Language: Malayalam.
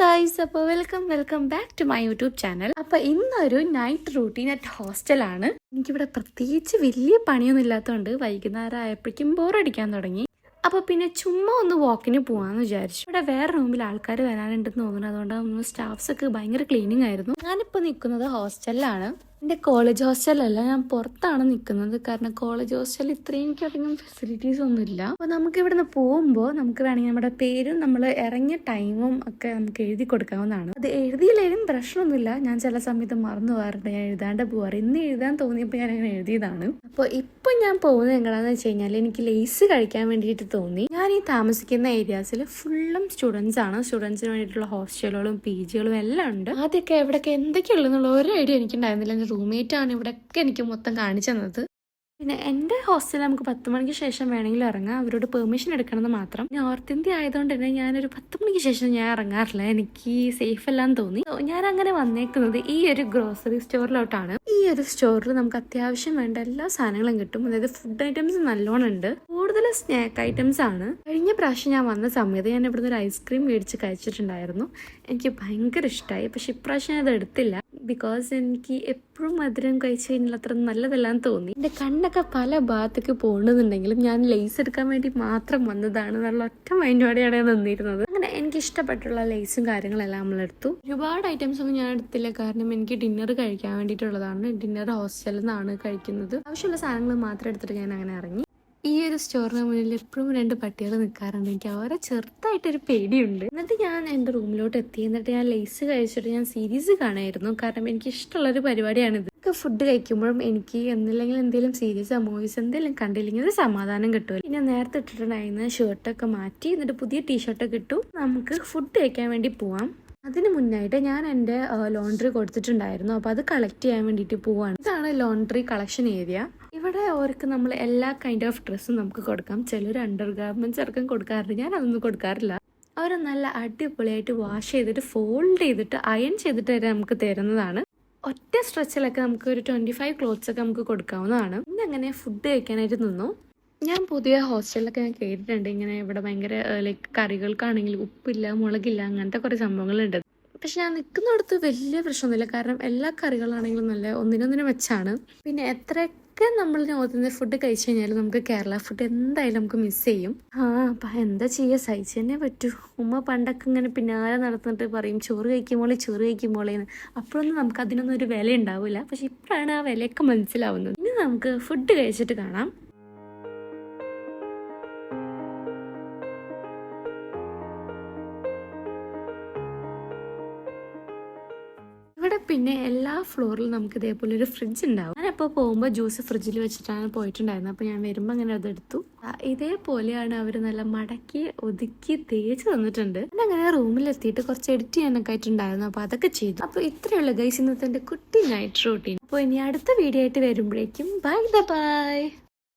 ഗൈസ്, അപ്പോൾ welcome back to my YouTube channel. അപ്പോൾ ഇന്നൊരു നൈറ്റ് റൂട്ടീൻ അറ്റ് ഹോസ്റ്റലാണ്. എനിക്കിവിടെ പ്രത്യേകിച്ച് വലിയ പണിയൊന്നും ഇല്ലാത്തതുകൊണ്ട് വൈകുന്നേരം ആയപ്പോഴേക്കും ബോറടിക്കാൻ തുടങ്ങി. അപ്പോൾ പിന്നെ ചുമ്മാ ഒന്ന് വാക്കിന് പോകാമെന്ന് വിചാരിച്ചു. ഇവിടെ വേറെ റൂമിൽ ആൾക്കാർ വരാനുണ്ടെന്ന് തോന്നുന്നു. അതുകൊണ്ട് സ്റ്റാഫ്സ് ഒക്കെ ഭയങ്കര ക്ലീനിങ് ആയിരുന്നു. ഞാനിപ്പോൾ നിൽക്കുന്നത് ഹോസ്റ്റലിലാണ്. എൻ്റെ കോളേജ് ഹോസ്റ്റലല്ല, ഞാൻ പുറത്താണ് നിൽക്കുന്നത്. കാരണം കോളേജ് ഹോസ്റ്റലിൽ ഇത്രയും എനിക്കധികം ഫെസിലിറ്റീസ് ഒന്നുമില്ല. അപ്പോൾ നമുക്ക് ഇവിടെ നിന്ന് പോകുമ്പോൾ നമുക്ക് വേണമെങ്കിൽ നമ്മുടെ പേരും നമ്മൾ ഇറങ്ങിയ ടൈമും ഒക്കെ നമുക്ക് എഴുതി കൊടുക്കാവുന്നതാണ്. അത് എഴുതിയില്ലെങ്കിലും പ്രശ്നമൊന്നുമില്ല. ഞാൻ ചില സമയത്ത് മറന്നു പോകാറുണ്ട്, ഞാൻ എഴുതാണ്ട് പോകാറ്. ഇന്ന് എഴുതാൻ തോന്നിയപ്പോൾ ഞാൻ അങ്ങനെ എഴുതിയതാണ്. അപ്പോൾ ഇപ്പം ഞാൻ പോകുന്നത് എങ്ങനെയാണെന്ന് വെച്ച് കഴിഞ്ഞാൽ എനിക്ക് ലേസ് കഴിക്കാൻ വേണ്ടിയിട്ട് തോന്നി. ഞാൻ ഈ താമസിക്കുന്ന ഏരിയാസിൽ ഫുള്ളും സ്റ്റുഡൻസ് ആണ്. സ്റ്റുഡൻസിന് വേണ്ടിയിട്ടുള്ള ഹോസ്റ്റലുകളും PGകളും എല്ലാം ഉണ്ട്. ആദ്യമൊക്കെ എവിടെയൊക്കെ എന്തൊക്കെയുള്ളതെന്നുള്ള ഒരു ഐഡിയ എനിക്കുണ്ടായിരുന്നില്ല. റൂംമേറ്റ് ആണ് ഇവിടെയൊക്കെ എനിക്ക് മൊത്തം കാണിച്ചു തന്നത്. പിന്നെ എൻ്റെ ഹോസ്റ്റലിൽ നമുക്ക് 10 മണിക്ക് ശേഷം വേണമെങ്കിലും ഇറങ്ങാം. അവരോട് പെർമിഷൻ എടുക്കണമെന്ന് മാത്രം. നോർത്ത് ഇന്ത്യ ആയതുകൊണ്ട് തന്നെ ഞാനൊരു 10 മണിക്ക് ശേഷം ഞാൻ ഇറങ്ങാറില്ല. എനിക്ക് സേഫ് അല്ലാന്ന് തോന്നി. ഞാൻ അങ്ങനെ വന്നേക്കുന്നത് ഈ ഒരു ഗ്രോസറി സ്റ്റോറിലോട്ടാണ്. ഈ ഒരു സ്റ്റോറിൽ നമുക്ക് അത്യാവശ്യം വേണ്ട എല്ലാ സാധനങ്ങളും കിട്ടും. അതായത് ഫുഡ് ഐറ്റംസ് നല്ലോണം ഉണ്ട്. കൂടുതൽ സ്നാക്ക് ഐറ്റംസ് ആണ്. കഴിഞ്ഞ പ്രാവശ്യം ഞാൻ വന്ന സമയത്ത് ഞാൻ ഇവിടുന്ന് ഒരു ഐസ്ക്രീം മേടിച്ച് കഴിച്ചിട്ടുണ്ടായിരുന്നു. എനിക്ക് ഭയങ്കര ഇഷ്ടമായി. പക്ഷെ ഇപ്രാവശ്യം അത് എടുത്തില്ല. ബിക്കോസ് എനിക്ക് എപ്പോഴും മധുരം കഴിച്ചു കഴിഞ്ഞാൽ അത്ര നല്ലതല്ലാന്ന് തോന്നി. എൻ്റെ കണ്ണൊക്കെ പല ഭാഗത്തേക്ക് പോകുന്നുണ്ടെങ്കിലും ഞാൻ ലേസ് എടുക്കാൻ വേണ്ടി മാത്രം വന്നതാണ്. നല്ല ഒറ്റ മൈൻഡോടെയാണ് ഞാൻ നിന്നിരുന്നത്. അങ്ങനെ എനിക്ക് ഇഷ്ടപ്പെട്ടുള്ള ലേസും കാര്യങ്ങളെല്ലാം നമ്മളെടുത്തു. ഒരുപാട് ഐറ്റംസ് ഒന്നും ഞാൻ എടുത്തില്ല, കാരണം എനിക്ക് ഡിന്നർ കഴിക്കാൻ വേണ്ടിയിട്ടുള്ളതാണ്. ഡിന്നർ ഹോസ്റ്റലിൽ നിന്നാണ് കഴിക്കുന്നത്. ആവശ്യമുള്ള സാധനങ്ങൾ മാത്രം എടുത്തിട്ട് ഞാൻ അങ്ങനെ ഇറങ്ങി. ഈ ഒരു സ്റ്റോറിന് മുന്നിൽ എപ്പോഴും 2 പട്ടികൾ നിൽക്കാറുണ്ട്. എനിക്ക് അവരെ ചെറുതായിട്ടൊരു പേടിയുണ്ട്. എന്നിട്ട് ഞാൻ എൻ്റെ റൂമിലോട്ട് എത്തി. എന്നിട്ട് ഞാൻ ലേസ് കഴിച്ചിട്ട് ഞാൻ സീരീസ് കാണായിരുന്നു. കാരണം എനിക്ക് ഇഷ്ടമുള്ളൊരു പരിപാടിയാണിത്. ഫുഡ് കഴിക്കുമ്പോഴും എനിക്ക് എന്നില്ലെങ്കിൽ എന്തെങ്കിലും സീരീസോ മൂവീസ് എന്തെങ്കിലും കണ്ടില്ലെങ്കിൽ ഒരു സമാധാനം കിട്ടുമല്ലോ. പിന്നെ നേരത്തെ ഇട്ടിട്ടുണ്ടായിരുന്ന ഷർട്ടൊക്കെ മാറ്റി എന്നിട്ട് പുതിയ ടീഷർട്ടൊക്കെ ഇട്ടു. നമുക്ക് ഫുഡ് കഴിക്കാൻ വേണ്ടി പോവാം. അതിന് മുന്നായിട്ട് ഞാൻ എൻ്റെ ലോണ്ടറി കൊടുത്തിട്ടുണ്ടായിരുന്നു. അപ്പോൾ അത് കളക്ട് ചെയ്യാൻ വേണ്ടിയിട്ട് പോവാണ്. ഇതാണ് ലോണ്ടറി കളക്ഷൻ ഏരിയ. ഇവിടെ അവർക്ക് നമ്മൾ എല്ലാ കൈൻഡ് ഓഫ് ഡ്രസ്സും നമുക്ക് കൊടുക്കാം. ചിലർ അണ്ടർ ഗാർമെന്റ്സ് ഇറക്കം കൊടുക്കാറുണ്ട്. ഞാൻ അതൊന്നും കൊടുക്കാറില്ല. അവർ നല്ല അടിപൊളിയായിട്ട് വാഷ് ചെയ്തിട്ട് ഫോൾഡ് ചെയ്തിട്ട് അയൺ ചെയ്തിട്ട് വരെ നമുക്ക് തരുന്നതാണ്. ഒറ്റ സ്ട്രെച്ചിലൊക്കെ നമുക്ക് ഒരു 25 ക്ലോത്ത്സ് ഒക്കെ നമുക്ക് കൊടുക്കാവുന്നതാണ്. പിന്നെ അങ്ങനെ ഫുഡ് കഴിക്കാനായിട്ട് നിന്നു. ഞാൻ പുതിയ ഹോസ്റ്റലിലൊക്കെ ഞാൻ കേട്ടിട്ടുണ്ട് ഇങ്ങനെ ഇവിടെ ഭയങ്കര ലൈക്ക് കറികൾക്കാണെങ്കിൽ ഉപ്പില്ല, മുളകില്ല, അങ്ങനത്തെ കുറേ സംഭവങ്ങളുണ്ട്. പക്ഷെ ഞാൻ നിൽക്കുന്നിടത്ത് വലിയ പ്രശ്നമൊന്നുമില്ല, കാരണം എല്ലാ കറികളാണെങ്കിലും നല്ല ഒന്നിനൊന്നിനും വെച്ചാണ്. പിന്നെ എത്രയൊക്കെ നമ്മൾ നോക്കുന്ന ഫുഡ് കഴിച്ചു കഴിഞ്ഞാലും നമുക്ക് കേരള ഫുഡ് എന്തായാലും നമുക്ക് മിസ് ചെയ്യും. അപ്പം എന്താ ചെയ്യുക, സഹിച്ചു തന്നെ പറ്റൂ. ഉമ്മ പണ്ടൊക്കെ ഇങ്ങനെ പിന്നാലെ നടന്നിട്ട് പറയും ചോറ് കഴിക്കുമ്പോളേന്ന്. അപ്പോഴൊന്നും നമുക്ക് അതിനൊന്നും ഒരു വില ഉണ്ടാവില്ല. പക്ഷെ ഇപ്പോഴാണ് ആ വിലയൊക്കെ മനസ്സിലാവുന്നത്. ഇനി നമുക്ക് ഫുഡ് കഴിച്ചിട്ട് കാണാം. ഇവിടെ പിന്നെ എല്ലാ ഫ്ലോറിലും നമുക്ക് ഇതേപോലെ ഒരു ഫ്രിഡ്ജ് ഉണ്ടാവും. ഞാനപ്പോൾ പോകുമ്പോൾ ജ്യൂസ് ഫ്രിഡ്ജിൽ വെച്ചിട്ടാണ് പോയിട്ടുണ്ടായിരുന്നത്. അപ്പോൾ ഞാൻ വരുമ്പോൾ അങ്ങനെ അതെടുത്തു. ഇതേപോലെയാണ് അവർ നല്ല മടക്കി ഒതുക്കി തേച്ച് തന്നിട്ടുണ്ട്. ഞാൻ അങ്ങനെ റൂമിലെത്തിയിട്ട് കുറച്ച് എഡിറ്റ് ചെയ്യാനൊക്കെ ആയിട്ടുണ്ടായിരുന്നു. അപ്പോൾ അതൊക്കെ ചെയ്തു. അപ്പോൾ ഇത്രയുള്ള ഗൈസ് ഇന്നത്തെ എൻ്റെ കുട്ടി നൈറ്റ് റൂട്ടീൻ. അപ്പോൾ ഇനി അടുത്ത വീഡിയോ ആയിട്ട് വരുമ്പോഴേക്കും ബൈ.